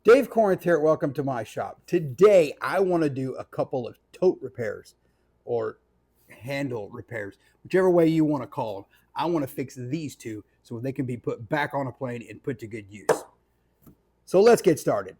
Dave Corinth here. Welcome to my shop. Today, I want to do a couple of tote repairs or handle repairs, whichever way you want to call them. I want to fix these two so they can be put back on a plane and put to good use. So let's get started.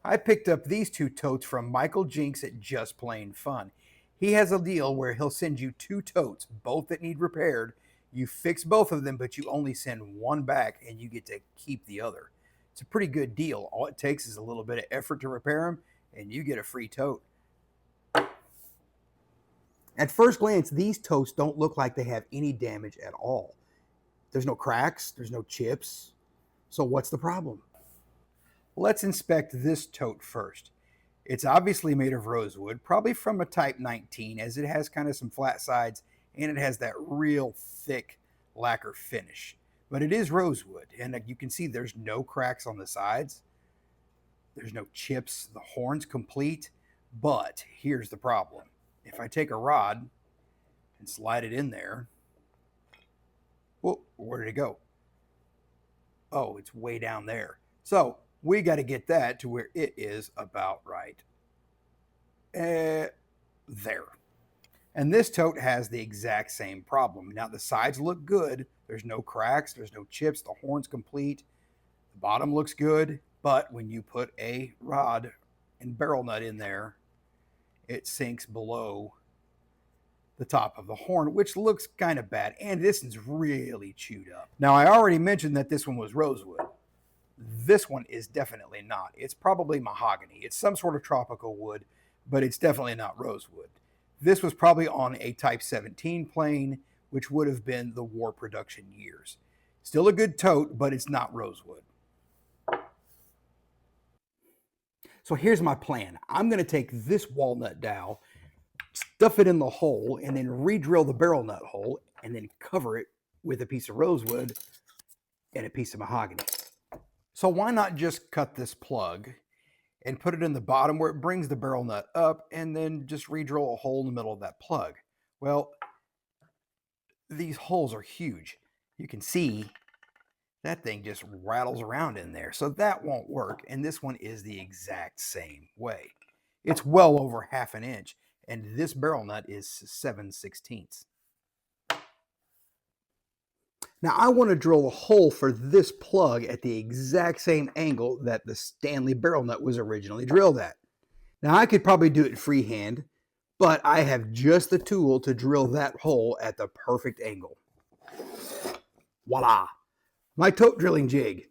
I picked up these two totes from Michael Jenks at Just Plain Fun. He has a deal where he'll send you two totes, both that need repaired. You fix both of them, but you only send one back and you get to keep the other. It's a pretty good deal. All it takes is a little bit of effort to repair them, and you get a free tote. At first glance, these totes don't look like they have any damage at all. There's no cracks, there's no chips. So what's the problem? Let's inspect this tote first. It's obviously made of rosewood, probably from a type 19, as it has kind of some flat sides, and it has that real thick lacquer finish. But it is rosewood, and you can see there's no cracks on the sides. There's no chips. The horn's complete. But here's the problem. If I take a rod and slide it in there, whoa, where did it go? Oh, it's way down there. So we got to get that to where it is about right there. And this tote has the exact same problem. Now the sides look good. There's no cracks, there's no chips, the horn's complete. The bottom looks good, but when you put a rod and barrel nut in there, it sinks below the top of the horn, which looks kind of bad. And this one's really chewed up. Now I already mentioned that this one was rosewood. This one is definitely not. It's probably mahogany. It's some sort of tropical wood, but it's definitely not rosewood. This was probably on a Type 17 plane, which would have been the war production years. Still a good tote, but it's not rosewood. So here's my plan. I'm going to take this walnut dowel, stuff it in the hole, and then re-drill the barrel nut hole, and then cover it with a piece of rosewood and a piece of mahogany. So why not just cut this plug and put it in the bottom where it brings the barrel nut up, and then just re-drill a hole in the middle of that plug? Well, these holes are huge. You can see that thing just rattles around in there. So that won't work. And this one is the exact same way. It's well over 1/2 inch. And this barrel nut is 7/16. Now I want to drill a hole for this plug at the exact same angle that the Stanley barrel nut was originally drilled at. Now I could probably do it freehand, but I have just the tool to drill that hole at the perfect angle. Voila! My tote drilling jig.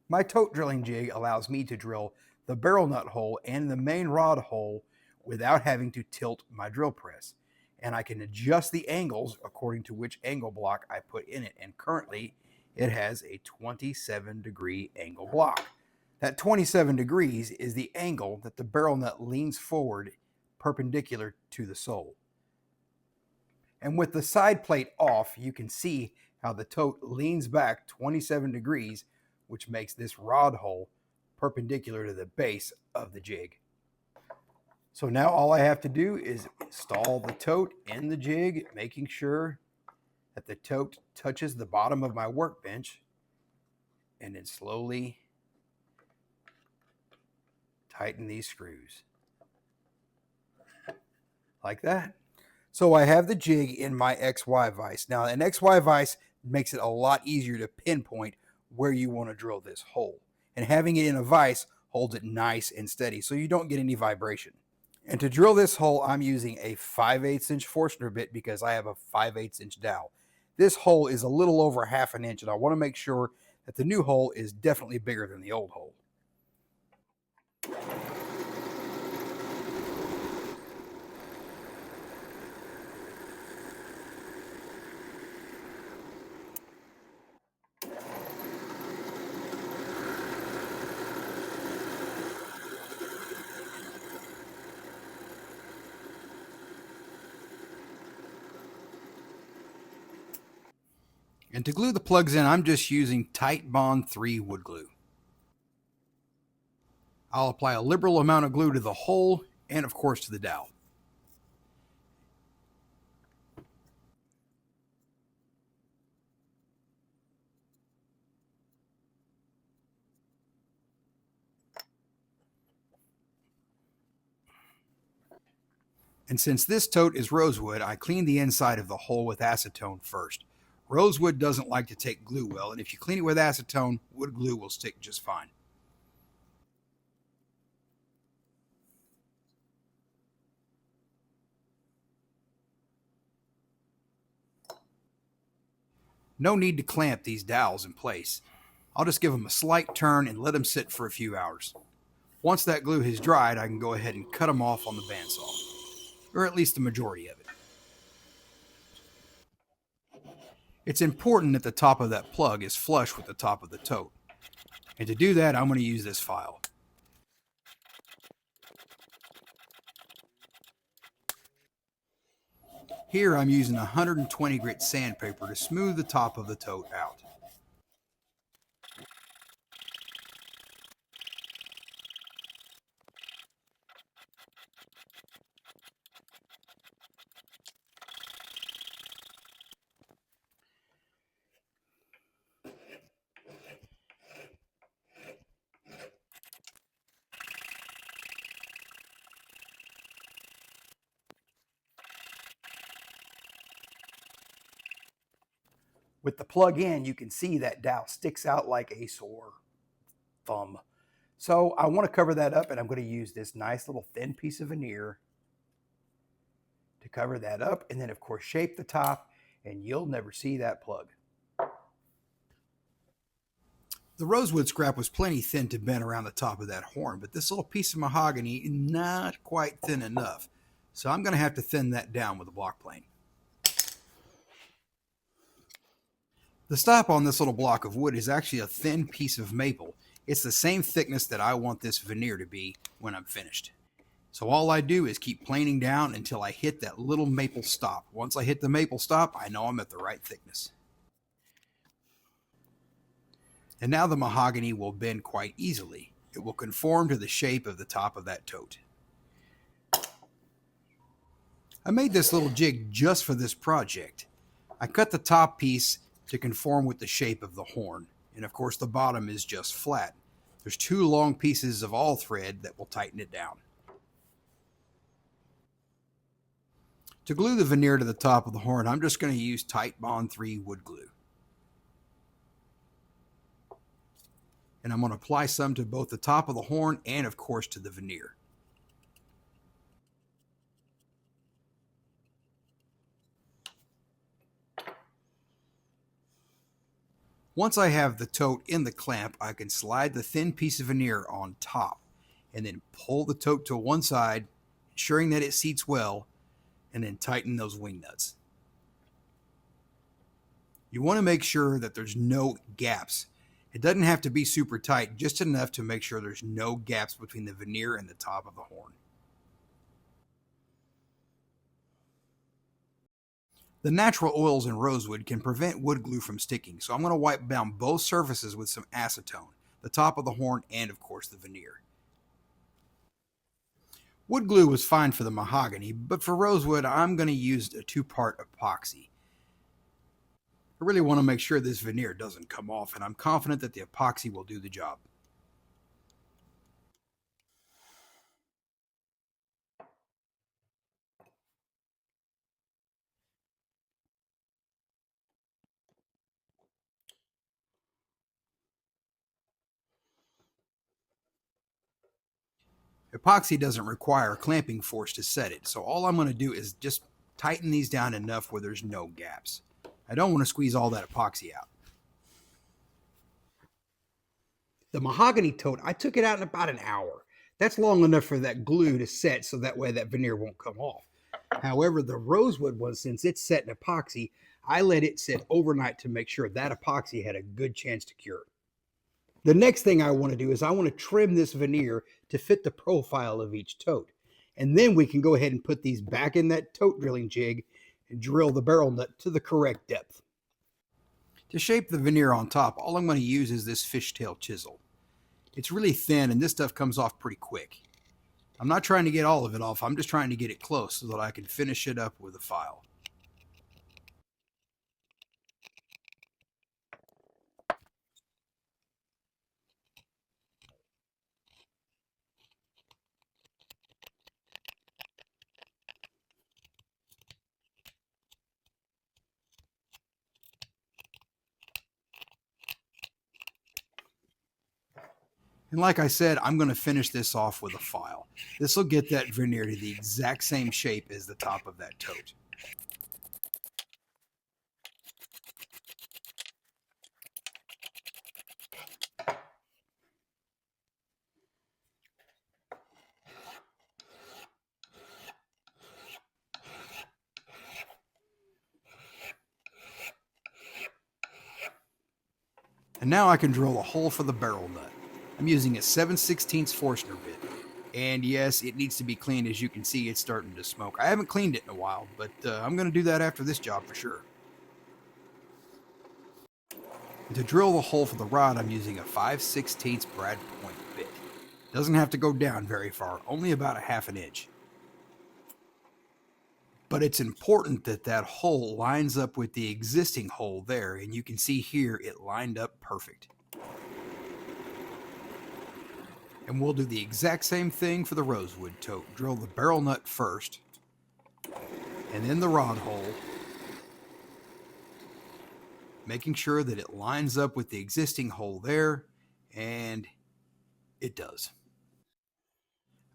My tote drilling jig allows me to drill the barrel nut hole and the main rod hole without having to tilt my drill press. And I can adjust the angles according to which angle block I put in it. And currently it has a 27-degree angle block. That 27 degrees is the angle that the barrel nut leans forward perpendicular to the sole. And with the side plate off, you can see how the tote leans back 27 degrees, which makes this rod hole perpendicular to the base of the jig. So now all I have to do is install the tote in the jig, making sure that the tote touches the bottom of my workbench, and then slowly tighten these screws like that. So I have the jig in my XY vise. Now an XY vise makes it a lot easier to pinpoint where you want to drill this hole. And having it in a vise holds it nice and steady so you don't get any vibration. And to drill this hole, I'm using a 5/8 inch Forstner bit because I have a 5/8 inch dowel. This hole is a little over 1/2 inch, and I want to make sure that the new hole is definitely bigger than the old hole. And to glue the plugs in, I'm just using Tight Bond 3 wood glue. I'll apply a liberal amount of glue to the hole and of course to the dowel. And since this tote is rosewood, I clean the inside of the hole with acetone first. Rosewood doesn't like to take glue well, and if you clean it with acetone, wood glue will stick just fine. No need to clamp these dowels in place. I'll just give them a slight turn and let them sit for a few hours. Once that glue has dried, I can go ahead and cut them off on the bandsaw, or at least the majority of it. It's important that the top of that plug is flush with the top of the tote. And to do that, I'm going to use this file. Here I'm using 120 grit sandpaper to smooth the top of the tote out. With the plug in, you can see that dowel sticks out like a sore thumb. So I want to cover that up, and I'm going to use this nice little thin piece of veneer to cover that up, and then of course shape the top, and you'll never see that plug. The rosewood scrap was plenty thin to bend around the top of that horn, but this little piece of mahogany is not quite thin enough. So I'm going to have to thin that down with a block plane. The stop on this little block of wood is actually a thin piece of maple. It's the same thickness that I want this veneer to be when I'm finished. So all I do is keep planing down until I hit that little maple stop. Once I hit the maple stop, I know I'm at the right thickness. And now the mahogany will bend quite easily. It will conform to the shape of the top of that tote. I made this little jig just for this project. I cut the top piece to conform with the shape of the horn, and of course the bottom is just flat. There's two long pieces of all thread that will tighten it down. To glue the veneer to the top of the horn, I'm just going to use Titebond 3 wood glue. And I'm going to apply some to both the top of the horn and of course to the veneer. Once I have the tote in the clamp, I can slide the thin piece of veneer on top and then pull the tote to one side, ensuring that it seats well, and then tighten those wing nuts. You want to make sure that there's no gaps. It doesn't have to be super tight, just enough to make sure there's no gaps between the veneer and the top of the horn. The natural oils in rosewood can prevent wood glue from sticking, so I'm going to wipe down both surfaces with some acetone, the top of the horn and of course the veneer. Wood glue was fine for the mahogany, but for rosewood I'm going to use a two-part epoxy. I really want to make sure this veneer doesn't come off, and I'm confident that the epoxy will do the job. Epoxy doesn't require clamping force to set it, so all I'm going to do is just tighten these down enough where there's no gaps. I don't want to squeeze all that epoxy out. The mahogany tote, I took it out in about an hour. That's long enough for that glue to set so that way that veneer won't come off. However, the rosewood one, since it's set in epoxy, I let it sit overnight to make sure that epoxy had a good chance to cure. The next thing I want to do is I want to trim this veneer to fit the profile of each tote. And then we can go ahead and put these back in that tote drilling jig and drill the barrel nut to the correct depth. To shape the veneer on top, all I'm going to use is this fishtail chisel. It's really thin and this stuff comes off pretty quick. I'm not trying to get all of it off, I'm just trying to get it close so that I can finish it up with a file. And like I said, I'm going to finish this off with a file. This will get that veneer to the exact same shape as the top of that tote. And now I can drill a hole for the barrel nut. I'm using a 7/16 Forstner bit. And yes, it needs to be cleaned. As you can see, it's starting to smoke. I haven't cleaned it in a while, but I'm going to do that after this job for sure. And to drill the hole for the rod, I'm using a 5/16 Brad Point bit. Doesn't have to go down very far, only about a half an inch. But it's important that that hole lines up with the existing hole there, and you can see here it lined up perfect. And we'll do the exact same thing for the rosewood tote. Drill the barrel nut first, and then the rod hole, making sure that it lines up with the existing hole there, and it does.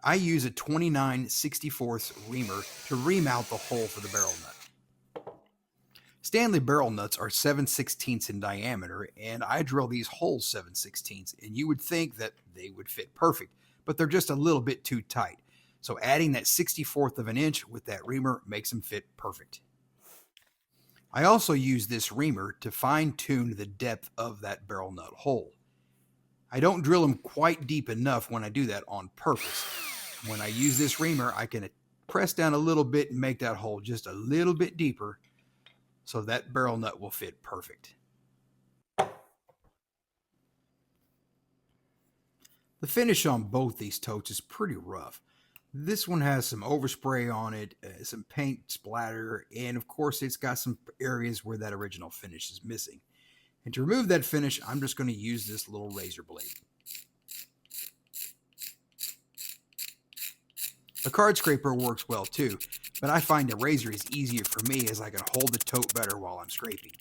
I use a 29/64 reamer to remount the hole for the barrel nut. Stanley barrel nuts are 7/16 in diameter, and I drill these holes 7/16, and you would think that they would fit perfect, but they're just a little bit too tight. So adding that 64th of an inch with that reamer makes them fit perfect. I also use this reamer to fine-tune the depth of that barrel nut hole. I don't drill them quite deep enough when I do that on purpose. When I use this reamer, I can press down a little bit and make that hole just a little bit deeper so that barrel nut will fit perfect. The finish on both these totes is pretty rough. This one has some overspray on it, some paint splatter, and of course it's got some areas where that original finish is missing. And to remove that finish, I'm just going to use this little razor blade. A card scraper works well too, but I find a razor is easier for me as I can hold the tote better while I'm scraping.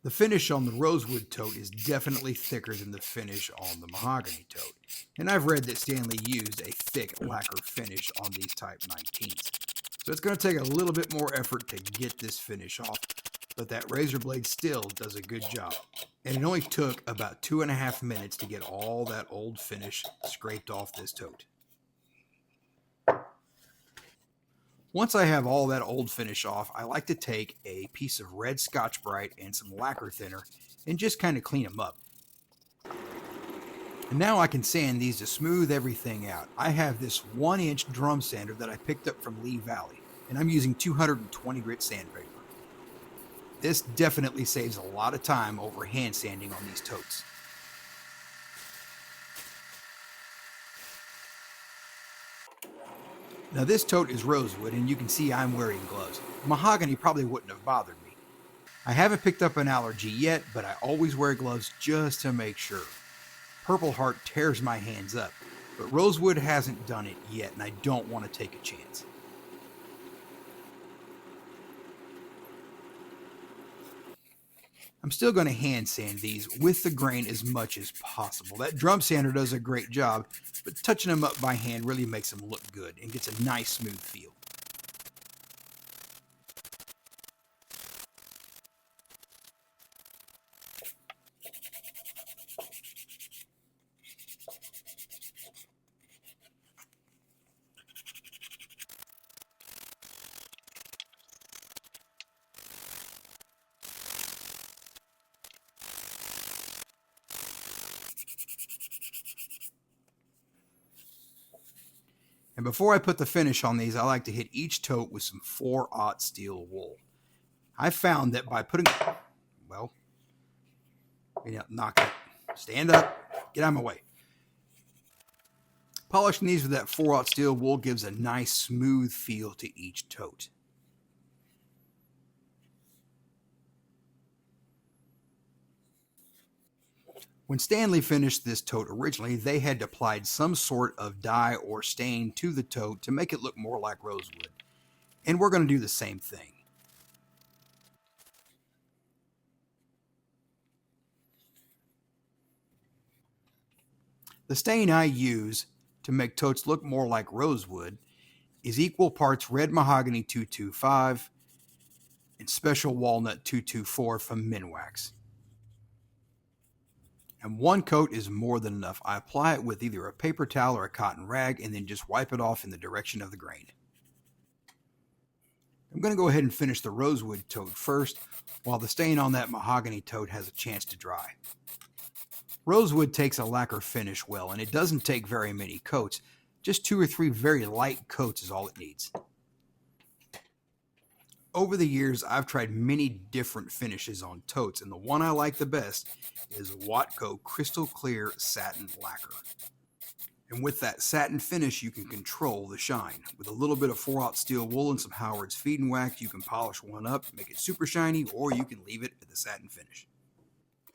The finish on the rosewood tote is definitely thicker than the finish on the mahogany tote, and I've read that Stanley used a thick lacquer finish on these Type 19s. So it's going to take a little bit more effort to get this finish off, but that razor blade still does a good job. And it only took about 2.5 minutes to get all that old finish scraped off this tote. Once I have all that old finish off, I like to take a piece of red Scotch-Brite and some lacquer thinner and just kind of clean them up. And now I can sand these to smooth everything out. I have this 1-inch drum sander that I picked up from Lee Valley, and I'm using 220 grit sandpaper. This definitely saves a lot of time over hand sanding on these totes. Now this tote is rosewood, and you can see I'm wearing gloves. Mahogany probably wouldn't have bothered me. I haven't picked up an allergy yet, but I always wear gloves just to make sure. Purple Heart tears my hands up, but rosewood hasn't done it yet, and I don't want to take a chance. I'm still going to hand sand these with the grain as much as possible. That drum sander does a great job, but touching them up by hand really makes them look good and gets a nice smooth feel. And before I put the finish on these, I like to hit each tote with some 4/0 steel wool. I found that by putting, well, knock it, stand up, get out of my way. Polishing these with that 4/0 steel wool gives a nice smooth feel to each tote. When Stanley finished this tote originally, they had applied some sort of dye or stain to the tote to make it look more like rosewood. And we're going to do the same thing. The stain I use to make totes look more like rosewood is equal parts red mahogany 225 and special walnut 224 from Minwax. And one coat is more than enough. I apply it with either a paper towel or a cotton rag and then just wipe it off in the direction of the grain. I'm going to go ahead and finish the rosewood tote first while the stain on that mahogany tote has a chance to dry. Rosewood takes a lacquer finish well, and it doesn't take very many coats. Just 2 or 3 very light coats is all it needs. Over the years, I've tried many different finishes on totes, and the one I like the best is Watco Crystal Clear Satin Lacquer. And with that satin finish, you can control the shine. With a little bit of 4/0 steel wool and some Howard's feed and wax, you can polish one up, make it super shiny, or you can leave it at the satin finish.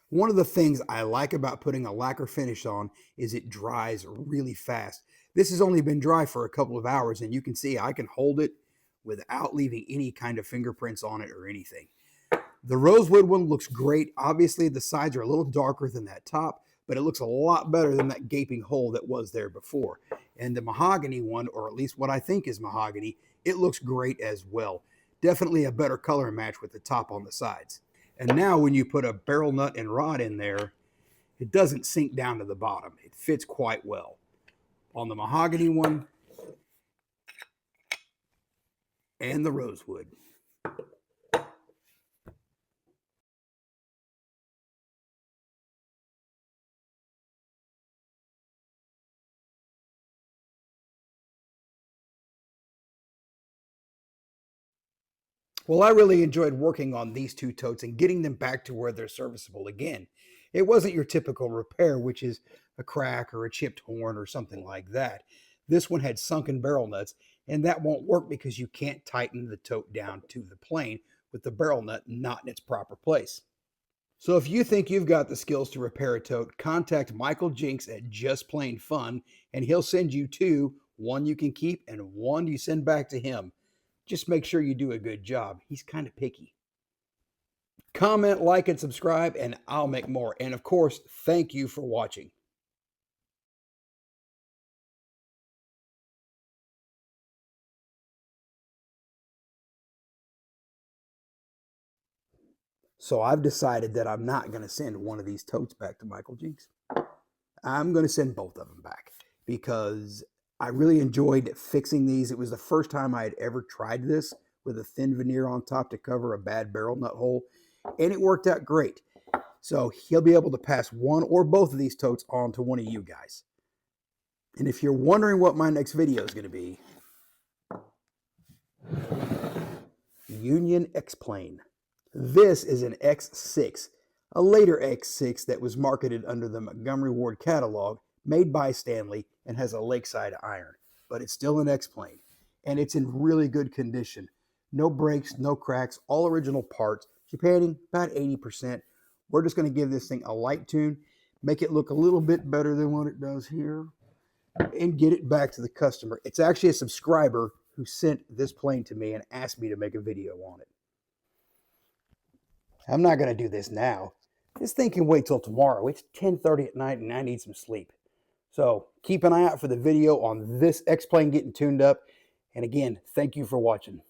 One of the things I like about putting a lacquer finish on is it dries really fast. This has only been dry for a couple of hours, and you can see I can hold it without leaving any kind of fingerprints on it or anything. The rosewood one looks great. Obviously, the sides are a little darker than that top, but it looks a lot better than that gaping hole that was there before. And the mahogany one, or at least what I think is mahogany, it looks great as well. Definitely a better color match with the top on the sides. And now when you put a barrel nut and rod in there, it doesn't sink down to the bottom. It fits quite well. On the mahogany one and the rosewood. Well, I really enjoyed working on these 2 totes and getting them back to where they're serviceable again. It wasn't your typical repair, which is a crack or a chipped horn or something like that. This one had sunken barrel nuts, and that won't work because you can't tighten the tote down to the plane with the barrel nut not in its proper place. So if you think you've got the skills to repair a tote, contact Michael Jenks at Just Plain Fun, and he'll send you 2, one you can keep and one you send back to him. Just make sure you do a good job. He's kind of picky. Comment, like, and subscribe, and I'll make more. And of course, thank you for watching. So I've decided that I'm not going to send one of these totes back to Michael Jenks. I'm going to send both of them back because I really enjoyed fixing these. It was the first time I had ever tried this with a thin veneer on top to cover a bad barrel nut hole, and it worked out great. So he'll be able to pass one or both of these totes on to one of you guys. And if you're wondering what my next video is going to be, Union X-Plane. This is an X6, a later X6 that was marketed under the Montgomery Ward catalog, made by Stanley, and has a lakeside iron. But it's still an X-Plane, and it's in really good condition. No breaks, no cracks, all original parts. Japanning, about 80%. We're just going to give this thing a light tune, make it look a little bit better than what it does here, and get it back to the customer. It's actually a subscriber who sent this plane to me and asked me to make a video on it. I'm not going to do this now. This thing can wait till tomorrow. It's 10:30 at night and I need some sleep. So keep an eye out for the video on this X-Plane getting tuned up. And again, thank you for watching.